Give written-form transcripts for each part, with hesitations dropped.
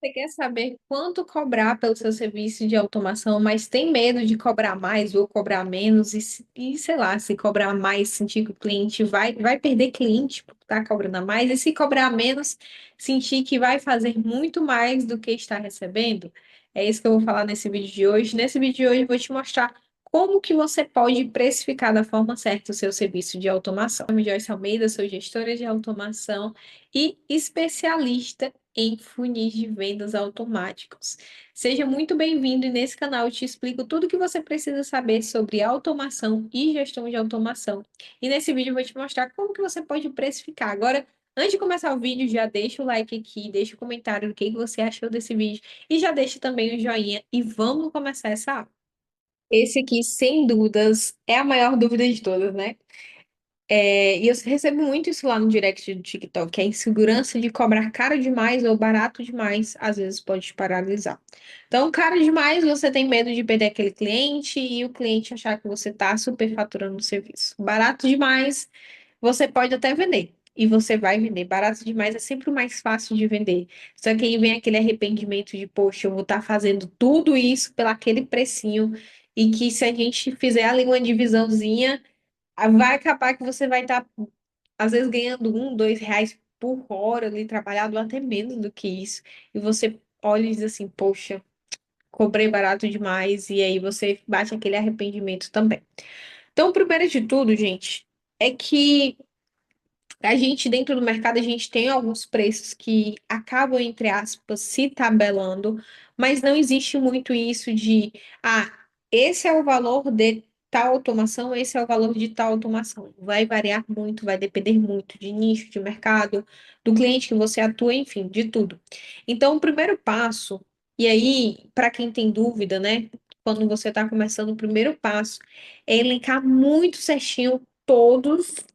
Você quer saber quanto cobrar pelo seu serviço de automação, mas tem medo de cobrar mais ou cobrar menos, sei lá, se cobrar mais, sentir que o cliente vai perder cliente por estar cobrando a mais, e se cobrar menos, sentir que vai fazer muito mais do que está recebendo? É isso que eu vou falar nesse vídeo de hoje. Nesse vídeo de hoje, eu vou te mostrar como que você pode precificar da forma certa o seu serviço de automação. Meu nome é Joyce Almeida, sou gestora de automação e especialista em funis de vendas automáticos. Seja muito bem-vindo e nesse canal eu te explico tudo o que você precisa saber sobre automação e gestão de automação. E nesse vídeo eu vou te mostrar como que você pode precificar. Agora, antes de começar o vídeo, já deixa o like aqui, deixa o comentário do que você achou desse vídeo e já deixa também o joinha e vamos começar essa aula. Esse aqui, sem dúvidas, é a maior dúvida de todas, né? E eu recebo muito isso lá no direct do TikTok, que é a insegurança de cobrar caro demais ou barato demais, às vezes pode te paralisar. Então, caro demais, você tem medo de perder aquele cliente e o cliente achar que você está superfaturando o serviço. Barato demais, você pode até vender. E você vai vender. Barato demais é sempre o mais fácil de vender. Só que aí vem aquele arrependimento de, poxa, eu vou estar fazendo tudo isso pelo aquele precinho. E que se a gente fizer ali uma divisãozinha, vai acabar que você vai estar, às vezes, ganhando R$ 1, R$ 2 por hora ali trabalhado, ou até menos do que isso. E você olha e diz assim, poxa, cobrei barato demais. E aí você bate aquele arrependimento também. Então, primeiro de tudo, gente, é que a gente, dentro do mercado, a gente tem alguns preços que acabam, entre aspas, se tabelando, mas não existe muito isso de, esse é o valor de tal automação, esse é o valor de tal automação. Vai variar muito, vai depender muito de nicho, de mercado, do cliente que você atua, enfim, de tudo. Então, o primeiro passo, e aí, para quem tem dúvida, né, quando você está começando, o primeiro passo é elencar muito certinho todas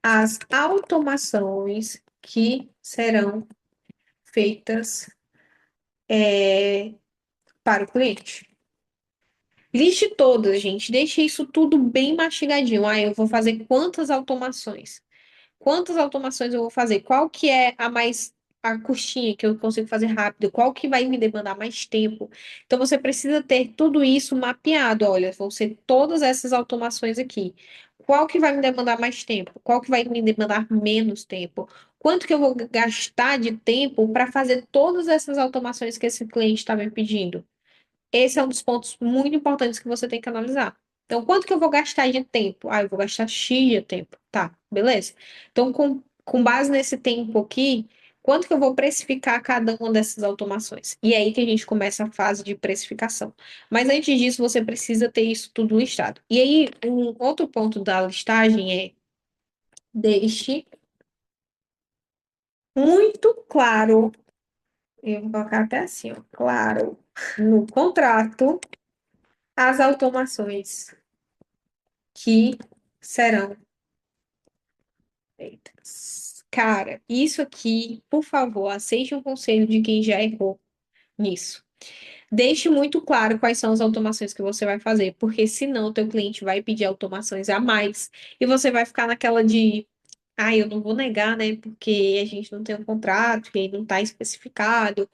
as automações que serão feitas para o cliente. Liste todas, gente. Deixe isso tudo bem mastigadinho. Eu vou fazer quantas automações? Quantas automações eu vou fazer? Qual que é a coxinha que eu consigo fazer rápido? Qual que vai me demandar mais tempo? Então você precisa ter tudo isso mapeado. Olha, vão ser todas essas automações aqui. Qual que vai me demandar mais tempo? Qual que vai me demandar menos tempo? Quanto que eu vou gastar de tempo para fazer todas essas automações que esse cliente está me pedindo? Esse é um dos pontos muito importantes que você tem que analisar. Então, quanto que eu vou gastar de tempo? Eu vou gastar X de tempo. Tá, beleza? Então, com base nesse tempo aqui, quanto que eu vou precificar cada uma dessas automações? E é aí que a gente começa a fase de precificação. Mas antes disso, você precisa ter isso tudo listado. E aí, um outro ponto da listagem é deixe muito claro, eu vou colocar até assim, ó, claro, no contrato, as automações que serão feitas. Cara, isso aqui, por favor, aceite um conselho de quem já errou nisso. Deixe muito claro quais são as automações que você vai fazer, porque senão o teu cliente vai pedir automações a mais e você vai ficar naquela de, eu não vou negar, né? Porque a gente não tem um contrato e aí não está especificado.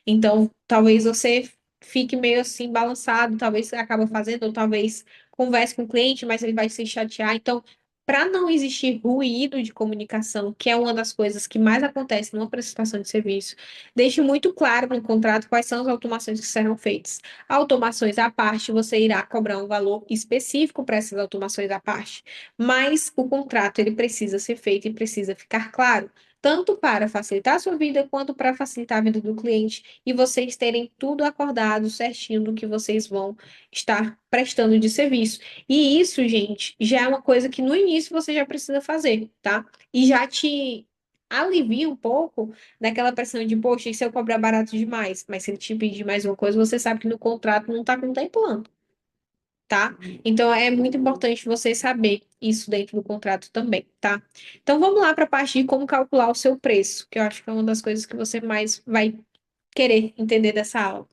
Então, talvez você fique meio assim balançado, talvez você acabe fazendo, ou talvez converse com o cliente, mas ele vai se chatear. Então, para não existir ruído de comunicação, que é uma das coisas que mais acontece numa prestação de serviço, deixe muito claro no contrato quais são as automações que serão feitas. Automações à parte, você irá cobrar um valor específico para essas automações à parte, mas o contrato ele precisa ser feito e precisa ficar claro tanto para facilitar a sua vida quanto para facilitar a vida do cliente e vocês terem tudo acordado certinho do que vocês vão estar prestando de serviço. E isso, gente, já é uma coisa que no início você já precisa fazer, tá? E já te alivia um pouco daquela pressão de, poxa, e se eu cobrar barato demais? Mas se ele te pedir mais uma coisa, você sabe que no contrato não está contemplando, tá? Então é muito importante você saber isso dentro do contrato também, tá? Então vamos lá para a parte de como calcular o seu preço, que eu acho que é uma das coisas que você mais vai querer entender dessa aula.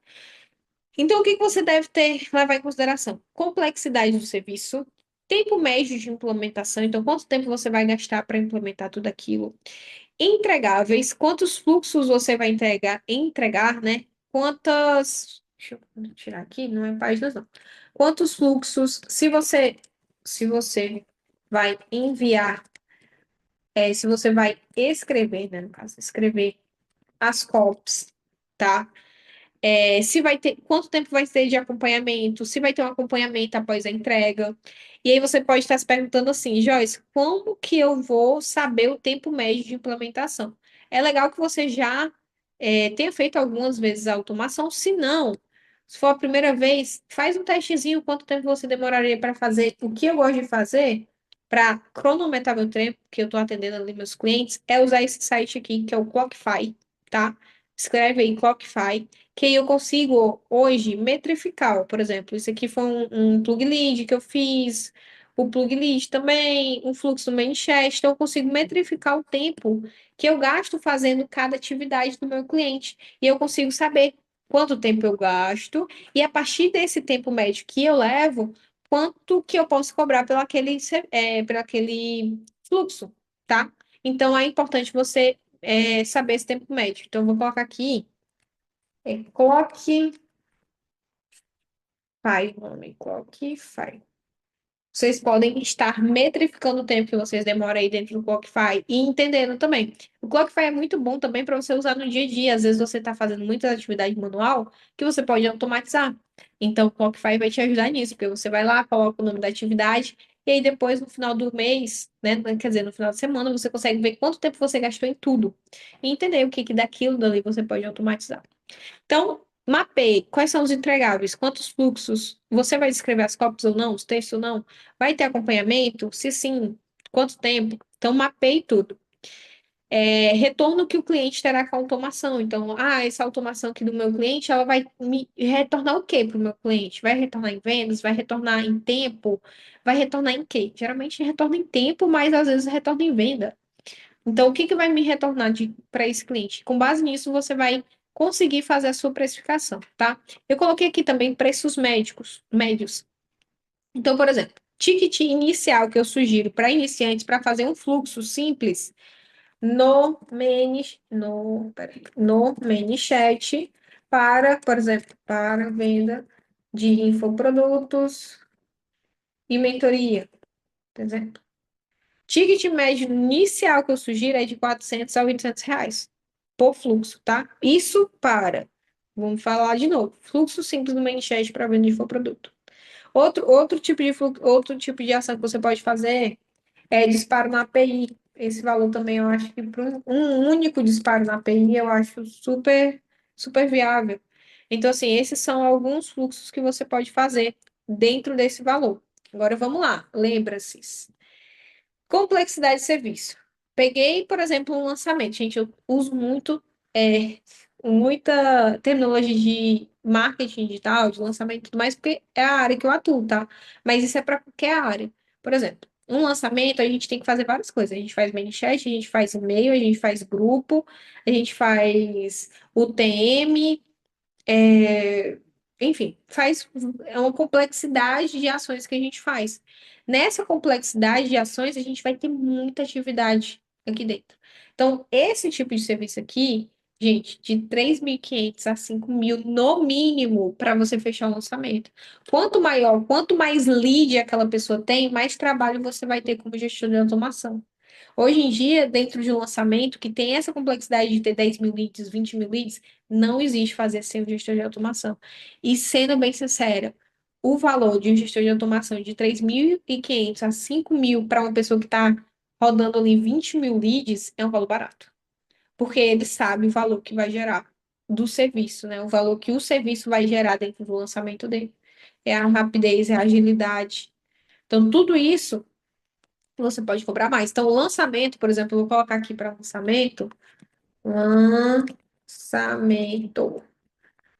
Então, o que que você deve ter, levar em consideração? Complexidade do serviço, tempo médio de implementação, então quanto tempo você vai gastar para implementar tudo aquilo? Entregáveis, quantos fluxos você vai entregar, né? Quantas. Deixa eu tirar aqui, não é páginas, não. Quantos fluxos, se você vai enviar, se você vai escrever, né? No caso, escrever as copies, tá? Se vai ter, quanto tempo vai ter de acompanhamento, se vai ter um acompanhamento após a entrega. E aí você pode estar se perguntando assim, Joyce, como que eu vou saber o tempo médio de implementação? É legal que você já tenha feito algumas vezes a automação, se não, se for a primeira vez, faz um testezinho, quanto tempo você demoraria para fazer. O que eu gosto de fazer para cronometrar meu tempo, que eu estou atendendo ali meus clientes, é usar esse site aqui, que é o Clockify, tá? Escreve aí Clockify que eu consigo hoje metrificar. Ó, por exemplo, isso aqui foi um plug lead que eu fiz, o plug lead também, um fluxo do ManyChat, então eu consigo metrificar o tempo que eu gasto fazendo cada atividade do meu cliente. E eu consigo saber quanto tempo eu gasto, e a partir desse tempo médio que eu levo, quanto que eu posso cobrar pelo aquele fluxo, tá? Então é importante você saber esse tempo médio. Então, eu vou colocar aqui. Clockify, o nome, Clockify. Vocês podem estar metrificando o tempo que vocês demoram aí dentro do Clockify e entendendo também. O Clockify é muito bom também para você usar no dia a dia. Às vezes você está fazendo muita atividade manual que você pode automatizar. Então, o Clockify vai te ajudar nisso, porque você vai lá, coloca o nome da atividade e aí depois, no final do mês, né, quer dizer, no final de semana, você consegue ver quanto tempo você gastou em tudo e entender o que que daquilo dali você pode automatizar. Então, mapeie quais são os entregáveis, quantos fluxos, você vai descrever as cópias ou não, os textos ou não, vai ter acompanhamento? Se sim, quanto tempo? Então, mapeie tudo. Retorno que o cliente terá com a automação. Então, essa automação aqui do meu cliente, ela vai me retornar o quê para o meu cliente? Vai retornar em vendas? Vai retornar em tempo? Vai retornar em quê? Geralmente retorna em tempo, mas às vezes retorna em venda. Então, o que que vai me retornar para esse cliente? Com base nisso, você vai conseguir fazer a sua precificação, tá? Eu coloquei aqui também preços médios. Então, por exemplo, ticket inicial que eu sugiro para iniciantes para fazer um fluxo simples no ManyChat para, por exemplo, para venda de infoprodutos e mentoria, por exemplo. Ticket médio inicial que eu sugiro é de R$ 400 a R$ 800 por fluxo, tá? Isso para, vamos falar de novo, fluxo simples no ManyChat para venda de infoproduto. Outro tipo de ação que você pode fazer é disparo na API. Esse valor também eu acho que para um único disparo na API eu acho super, super viável. Então, assim, esses são alguns fluxos que você pode fazer dentro desse valor. Agora vamos lá, lembra-se. Complexidade de serviço. Peguei, por exemplo, um lançamento. Gente, eu uso muita terminologia de marketing digital, de lançamento e tudo mais, porque é a área que eu atuo, tá? Mas isso é para qualquer área. Por exemplo, um lançamento, a gente tem que fazer várias coisas. A gente faz ManyChat, a gente faz e-mail, a gente faz grupo, a gente faz UTM, enfim, é uma complexidade de ações que a gente faz. Nessa complexidade de ações, a gente vai ter muita atividade aqui dentro. Então, esse tipo de serviço aqui, gente, de 3.500 a 5.000 no mínimo para você fechar o lançamento. Quanto maior, quanto mais lead aquela pessoa tem, mais trabalho você vai ter como gestor de automação. Hoje em dia, dentro de um lançamento que tem essa complexidade de ter 10.000 leads, 20.000 leads, não existe fazer sem o gestor de automação. E sendo bem sincera, o valor de um gestor de automação de 3.500 a 5.000 para uma pessoa que está rodando ali 20.000 leads é um valor barato. Porque ele sabe o valor que vai gerar do serviço, né? O valor que o serviço vai gerar dentro do lançamento dele. É a rapidez, é a agilidade. Então, tudo isso você pode cobrar mais. Então, o lançamento, por exemplo, eu vou colocar aqui para lançamento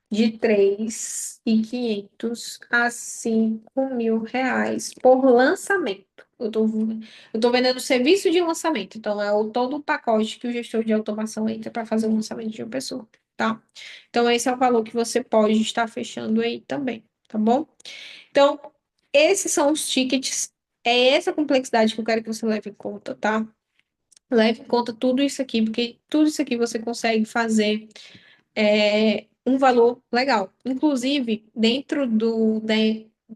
de 3.500 a R$ 5.000 por lançamento. Eu tô vendendo serviço de lançamento, então é todo o pacote que o gestor de automação entra para fazer o lançamento de uma pessoa, tá? Então, esse é o valor que você pode estar fechando aí também, tá bom? Então, esses são os tickets. É essa complexidade que eu quero que você leve em conta, tá? Leve em conta tudo isso aqui, porque tudo isso aqui você consegue fazer um valor legal. Inclusive, dentro do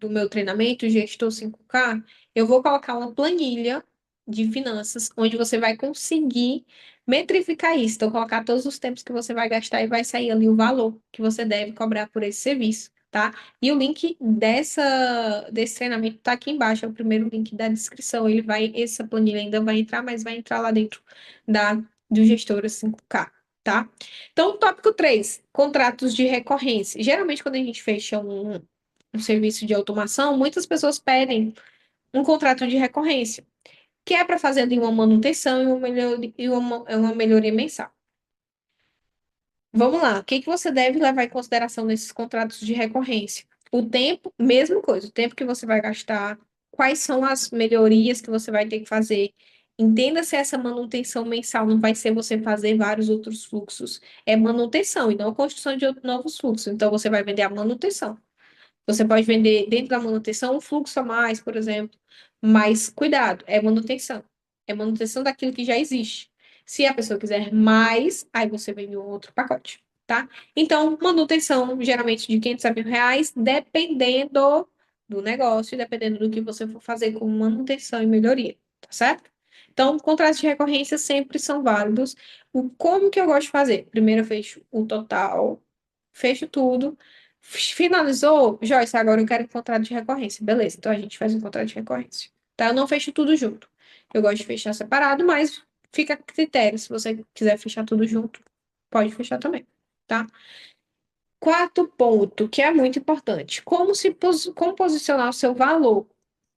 meu treinamento, Gestor 5K, eu vou colocar uma planilha de finanças, onde você vai conseguir metrificar isso. Então, colocar todos os tempos que você vai gastar e vai sair ali o valor que você deve cobrar por esse serviço, tá? E o link desse treinamento tá aqui embaixo, é o primeiro link da descrição. Essa planilha ainda vai entrar, mas vai entrar lá dentro da, do Gestora 5K. Tá? Então, tópico 3, contratos de recorrência. Geralmente, quando a gente fecha um serviço de automação, muitas pessoas pedem um contrato de recorrência, que é para fazer ali uma manutenção e uma melhoria mensal. Vamos lá, o que que você deve levar em consideração nesses contratos de recorrência? O tempo, mesma coisa, o tempo que você vai gastar, quais são as melhorias que você vai ter que fazer. Entenda se essa manutenção mensal não vai ser você fazer vários outros fluxos. É manutenção e não construção de novos fluxos. Então, você vai vender a manutenção. Você pode vender dentro da manutenção um fluxo a mais, por exemplo. Mas cuidado, é manutenção. É manutenção daquilo que já existe. Se a pessoa quiser mais, aí você vende um outro pacote, tá? Então, manutenção geralmente de 500 a R$ 1.000, dependendo do negócio, e dependendo do que você for fazer com manutenção e melhoria, tá certo? Então, contratos de recorrência sempre são válidos. Como que eu gosto de fazer? Primeiro eu fecho o total, fecho tudo. Finalizou, Joyce, agora eu quero um contrato de recorrência. Beleza, então a gente faz um contrato de recorrência. Tá? Eu não fecho tudo junto. Eu gosto de fechar separado, mas fica a critério. Se você quiser fechar tudo junto, pode fechar também, tá? Quarto ponto, que é muito importante. Como posicionar o seu valor?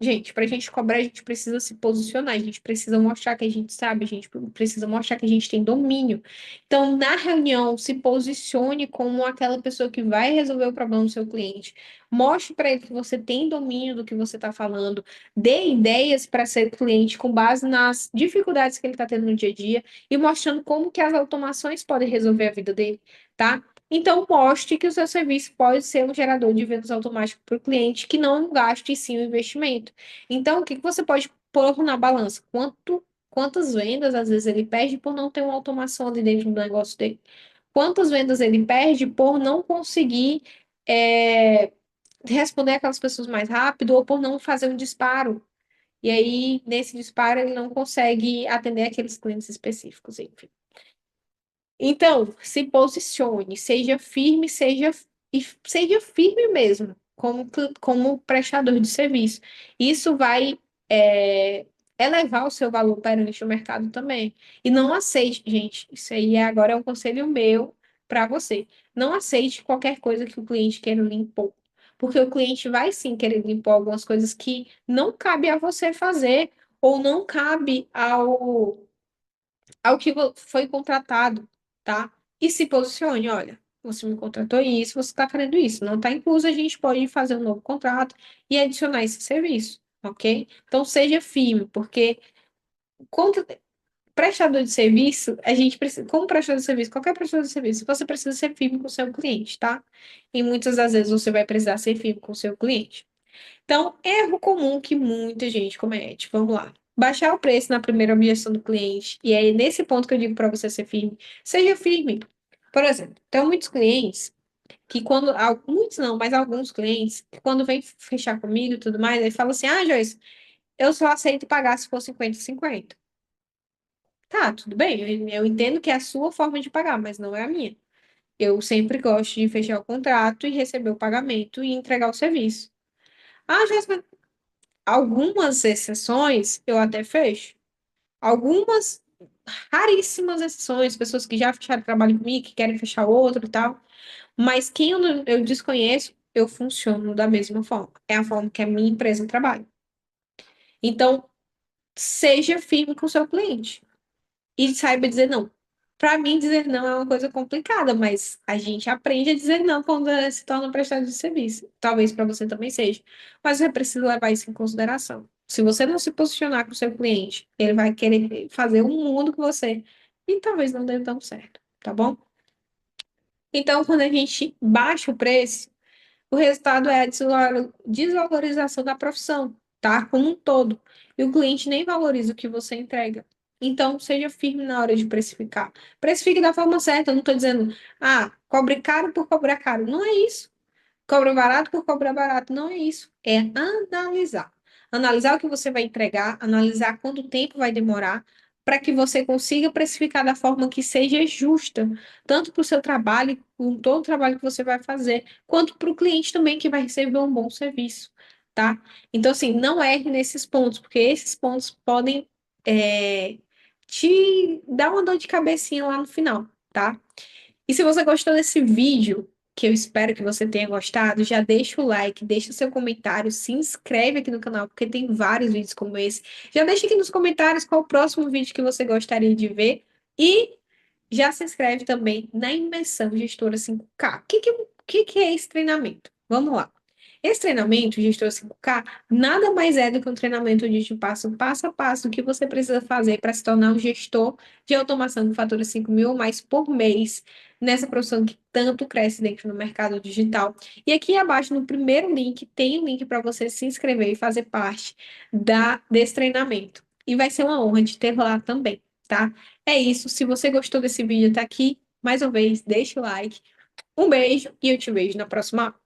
Gente, para a gente cobrar, a gente precisa se posicionar, a gente precisa mostrar que a gente sabe, a gente precisa mostrar que a gente tem domínio. Então, na reunião, se posicione como aquela pessoa que vai resolver o problema do seu cliente. Mostre para ele que você tem domínio do que você está falando. Dê ideias para seu cliente com base nas dificuldades que ele está tendo no dia a dia e mostrando como que as automações podem resolver a vida dele, tá? Então, mostre que o seu serviço pode ser um gerador de vendas automático para o cliente que não gaste sim o investimento. Então, o que que você pode pôr na balança? Quantas vendas às vezes ele perde por não ter uma automação ali dentro do negócio dele? Quantas vendas ele perde por não conseguir é, responder aquelas pessoas mais rápido ou por não fazer um disparo? E aí, nesse disparo, ele não consegue atender aqueles clientes específicos, enfim. Então, se posicione, seja firme, seja firme mesmo, como prestador de serviço. Isso vai é, elevar o seu valor perante o mercado também. E não aceite, gente, isso aí agora é um conselho meu para você. Não aceite qualquer coisa que o cliente queira lhe impor. Porque o cliente vai sim querer lhe impor algumas coisas que não cabe a você fazer, ou não cabe ao que foi contratado, tá? E se posicione, olha, você me contratou isso, você está querendo isso, não está incluso, a gente pode fazer um novo contrato e adicionar esse serviço, ok? Então seja firme, porque quando prestador de serviço, a gente precisa, como prestador de serviço, qualquer prestador de serviço, você precisa ser firme com o seu cliente, tá? E muitas das vezes você vai precisar ser firme com o seu cliente. Então, erro comum que muita gente comete. Vamos lá. Baixar o preço na primeira objeção do cliente. E é nesse ponto que eu digo para você ser firme. Seja firme. Por exemplo, tem muitos clientes que muitos não, mas alguns clientes, que quando vem fechar comigo e tudo mais, aí falam assim, ah, Joyce, eu só aceito pagar se for 50-50. Tá, tudo bem, eu entendo que é a sua forma de pagar, mas não é a minha. Eu sempre gosto de fechar o contrato e receber o pagamento e entregar o serviço. Ah, Joyce, mas algumas exceções eu até fecho. Algumas raríssimas exceções, pessoas que já fecharam trabalho comigo, que querem fechar outro e tal. Mas quem eu desconheço, eu funciono da mesma forma. É a forma que a minha empresa trabalha. Então, seja firme com o seu cliente e saiba dizer não. Para mim, dizer não é uma coisa complicada, mas a gente aprende a dizer não quando se torna um prestador de serviço. Talvez para você também seja. Mas você precisa levar isso em consideração. Se você não se posicionar com o seu cliente, ele vai querer fazer um mundo com você e talvez não dê tão certo, tá bom? Então, quando a gente baixa o preço, o resultado é a desvalorização da profissão, tá? Como um todo. E o cliente nem valoriza o que você entrega. Então, seja firme na hora de precificar. Precifique da forma certa. Eu não estou dizendo, cobre caro por cobrar caro. Não é isso. Cobra barato por cobrar barato. Não é isso. É analisar. Analisar o que você vai entregar, analisar quanto tempo vai demorar, para que você consiga precificar da forma que seja justa, tanto para o seu trabalho, com todo o trabalho que você vai fazer, quanto para o cliente também que vai receber um bom serviço, tá? Então, assim, não erre nesses pontos, porque esses pontos podem te dar uma dor de cabecinha lá no final, tá? E se você gostou desse vídeo, que eu espero que você tenha gostado, já deixa o like, deixa o seu comentário, se inscreve aqui no canal, porque tem vários vídeos como esse. Já deixa aqui nos comentários qual o próximo vídeo que você gostaria de ver. E já se inscreve também na Imersão Gestora 5K. O que é esse treinamento? Vamos lá. Esse treinamento, Gestor 5K, nada mais é do que um treinamento onde eu te passo passo a passo o que você precisa fazer para se tornar um gestor de automação que fatura 5 mil ou mais por mês nessa profissão que tanto cresce dentro do mercado digital. E aqui abaixo, no primeiro link, tem um link para você se inscrever e fazer parte desse treinamento. E vai ser uma honra te ter lá também, tá? É isso. Se você gostou desse vídeo, tá aqui. Mais uma vez, deixa o like. Um beijo e eu te vejo na próxima.